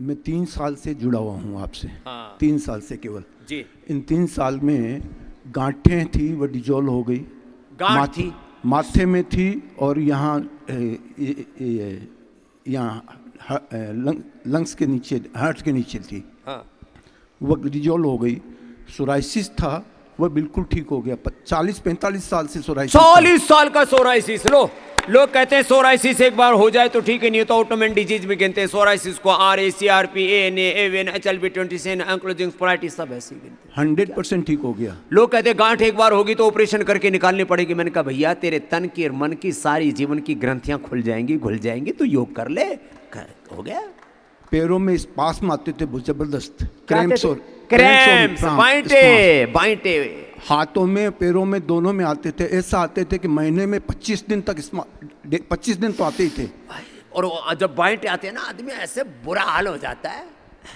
मैं 3 साल से जुड़ा हुआ हूँ आपसे। हाँ। 3 साल से केवल जी। इन 3 साल में गांठें थी वो डिजोल्व हो गई। गांठ थी माथे में थी और यहाँ यहाँ लंग्स के नीचे, हार्ट के नीचे थी। हाँ। वो डिजोल्व हो गई। सोराइसिस था वो बिल्कुल ठीक हो गया। 40-45 साल से सोराइसिस। 40 साल का सोराइसिस। लो, लोग कहते हैं सोराइसिस एक बार हो जाए तो ठीक है, नहीं तो ऑटोमेन डिजीज में गिनते हैं सोराइसिस को। RACRP ANA AVN HLB 27 ankylosing स्पोराइटिस सब ऐसे ही गिनते हैं। 100% ठीक हो गया। लोग कहते हैं गांठ एक बार होगी तो ऑपरेशन करके निकालनी पड़ेगी। मैंने कहा भैया तेरे तन की और मन की सारी जीवन की ग्रंथियां खुल जाएंगी, घुल जाएंगी, तो योग कर ले, हो गया। पैरों में स्पास्म आते थे बहुत जबरदस्त, क्रैम्प्स, बाइंटे हाथों में पैरों में दोनों में आते थे। ऐसा आते थे कि महीने में 25 दिन तक 25 दिन तो आते ही थे। और जब बाइंटे आते हैं ना आदमी ऐसे बुरा हाल हो जाता है।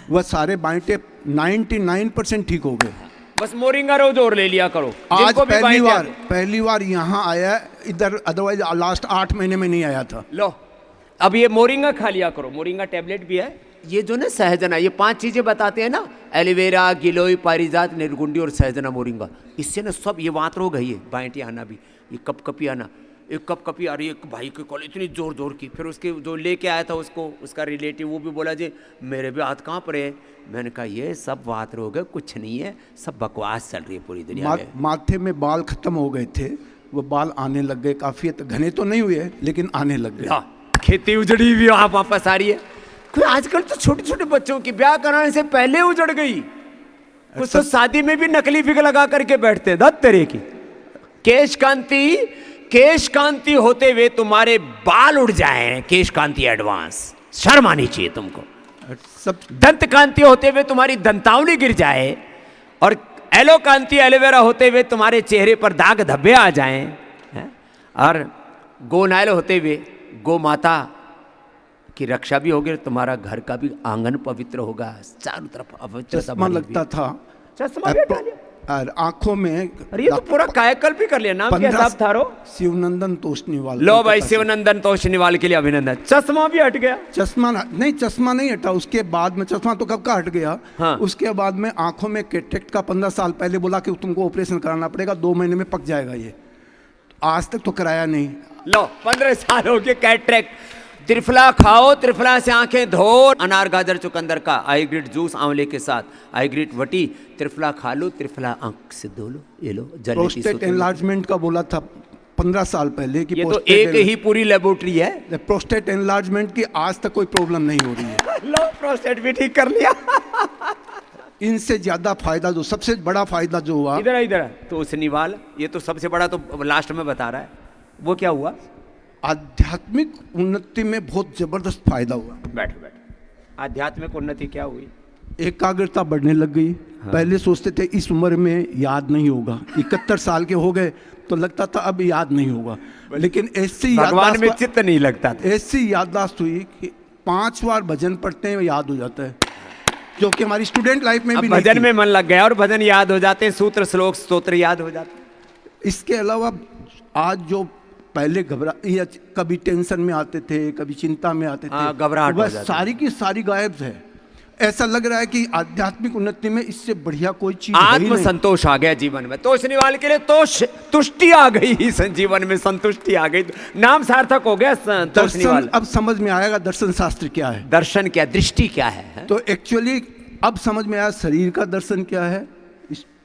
वह सारे बाइंटे 99% ठीक हो गए। बस मोरिंगा रोज और ले लिया करो। आज पहली बार यहाँ आया इधर, अदरवाइज लास्ट 8 महीने में नहीं आया था। लो अब ये मोरिंगा खा लिया करो, मोरिंगा टैबलेट भी है। ये जो ना सहजना, ये 5 चीजें बताते हैं ना, एलोवेरा, गिलोय, पारिजात, निर्गुंडी और सहजना, मोरिंगा, इससे ना सब ये वात रोग है, ये बाइंटी आना भी, ये कपकपी आना, एक कपकपी आ रही है। एक भाई के कॉल इतनी जोर जोर की, फिर उसके जो लेके आया था उसको, उसका रिलेटिव, वो भी बोला जी मेरे भी हाथ कहाँ पर है। मैंने कहा ये सब वात रोग है, कुछ नहीं है, सब बकवास चल रही है पूरी दुनिया में। माथे में बाल खत्म हो गए थे, वो बाल आने लग गए, काफी घने तो नहीं हुए लेकिन आने लग गए। खेती उजड़ी हुई वहां वापस आ रही है। कोई आजकल तो छोटे छोटे बच्चों की ब्याह कराने से पहले उजड़ गई। कुछ तो शादी में भी नकली फिग लगा करके बैठते हैं। दत्त तरह की केश कांति होते हुए तुम्हारे बाल उड़ जाए, केश कांति एडवांस, शर्म आनी चाहिए तुमको। सब दंत कांति होते हुए तुम्हारी दंतावली गिर जाए, और एलो कांति एलोवेरा होते हुए तुम्हारे चेहरे पर दाग धब्बे आ जाएं, और गोनायल होते हुए गो माता की रक्षा भी होगी, तुम्हारा घर का भी आंगन पवित्र होगा, चारों तरफ चश्मा लगता था, चश्मा भी हटा लिया, और आंखों में, अरे ये तो पूरा कायाकल्प भी कर लिया। नाम क्या साहब थारो? शिवनंदन तोषनीवाल। लो भाई, शिवनंदन तोषनीवाल के लिए अभिनंदन। चश्मा भी हट गया? चश्मा नहीं हटा। उसके बाद में चश्मा तो कब का हट गया। हाँ। उसके बाद में आंखों में कैटरेक्ट का 15 साल पहले बोला कि तुमको ऑपरेशन कराना पड़ेगा, 2 महीने में पक जाएगा। ये आज तक तो कराया नहीं। लो 15 साल हो गए कैटरेक्ट। त्रिफला खाओ, त्रिफला से आंखें धो, अनार गाजर चुकंदर का आईग्रिट जूस आंवले के साथ, आईग्रिट वटी, त्रिफला खा लो, त्रिफला आंख से धो लो, ये लो। प्रोस्टेट एनलार्जमेंट का बोला था 15 साल पहले कि ये तो एक ही पूरी लेबोरेटरी है प्रोस्टेट एनलार्जमेंट की। आज तक कोई प्रॉब्लम नहीं हो रही है। लो प्रोस्टेट भी ठीक कर लिया। इनसे ज्यादा फायदा, जो सबसे बड़ा फायदा जो हुआ, इधर तो उसनीवाल, ये तो सबसे बड़ा तो लास्ट में बता रहा है, वो क्या हुआ? आध्यात्मिक उन्नति में बहुत जबरदस्त फायदा हुआ। बैठो। आध्यात्मिक उन्नति क्या हुई? एकाग्रता बढ़ने लग गई। हाँ। पहले सोचते थे इस उम्र में याद नहीं होगा, 71 साल के हो गए तो लगता था अब याद नहीं होगा, लेकिन ऐसी भगवान में चित्त नहीं लगता था। ऐसी याददाश्त हुई कि 5 बार भजन पढ़ते हैं याद हो जाता है, जो कि हमारी स्टूडेंट लाइफ में भी भजन में मन लग गया और भजन याद हो जाते हैं, सूत्र श्लोक स्तोत्र याद हो जाते हैं। इसके अलावा आज जो पहले कभी टेंशन में आते थे, कभी चिंता में आते थे, घबराहट, वह सारी की सारी गायब है। ऐसा लग रहा है कि आध्यात्मिक उन्नति में इससे बढ़िया कोई चीज आत्म संतोष आ गया जीवन में। तोषनीवाल के लिए तुष्टि आ गई, जीवन में संतुष्टि आ गई, नाम सार्थक हो गया तोषनीवाल। अब समझ में आएगा दर्शन शास्त्र क्या है, दर्शन क्या, दृष्टि क्या है। तो एक्चुअली अब समझ में आया शरीर का दर्शन क्या है,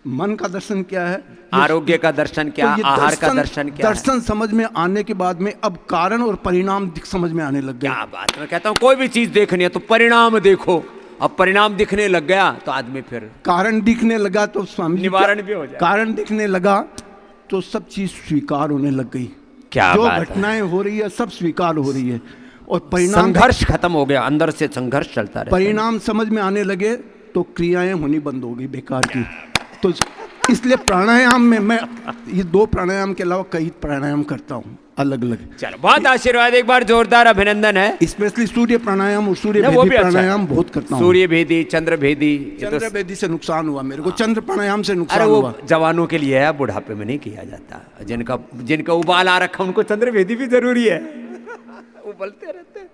मन का दर्शन क्या है, आरोग्य का दर्शन क्या, तो आहार का दर्शन क्या। दर्शन समझ में आने के बाद में अब कारण और परिणाम समझ में आने लग गए। क्या बात, मैं कहता हूँ कोई भी चीज देखनी है तो परिणाम देखो। अब परिणाम दिखने लग गया तो आदमी फिर, कारण दिखने लगा तो स्वामी निवारण भी हो जाए। कारण दिखने लगा तो सब चीज स्वीकार होने लग गई। क्या जो घटनाएं हो रही है सब स्वीकार हो रही है, और परिणाम, संघर्ष खत्म हो गया, अंदर से संघर्ष चलता रहता है। परिणाम समझ में आने लगे तो क्रियाएं होनी बंद हो गई बेकार की। तो इसलिए प्राणायाम में मैं ये 2 प्राणायाम के अलावा कई प्राणायाम करता हूँ अलग अलग। चलो बहुत आशीर्वाद, एक बार जोरदार अभिनंदन है। स्पेशली सूर्य प्राणायाम और सूर्य भेदी प्राणायाम बहुत करता हूँ। सूर्य भेदी, चंद्र भेदी। चंद्र भेदी से नुकसान हुआ मेरे को, चंद्र प्राणायाम से नुकसान हुआ। वो जवानों के लिए है, बुढ़ापे में नहीं किया जाता। जिनका उबाल आ रखा उनको चंद्र भेदी भी जरूरी है। उबलते रहते हैं।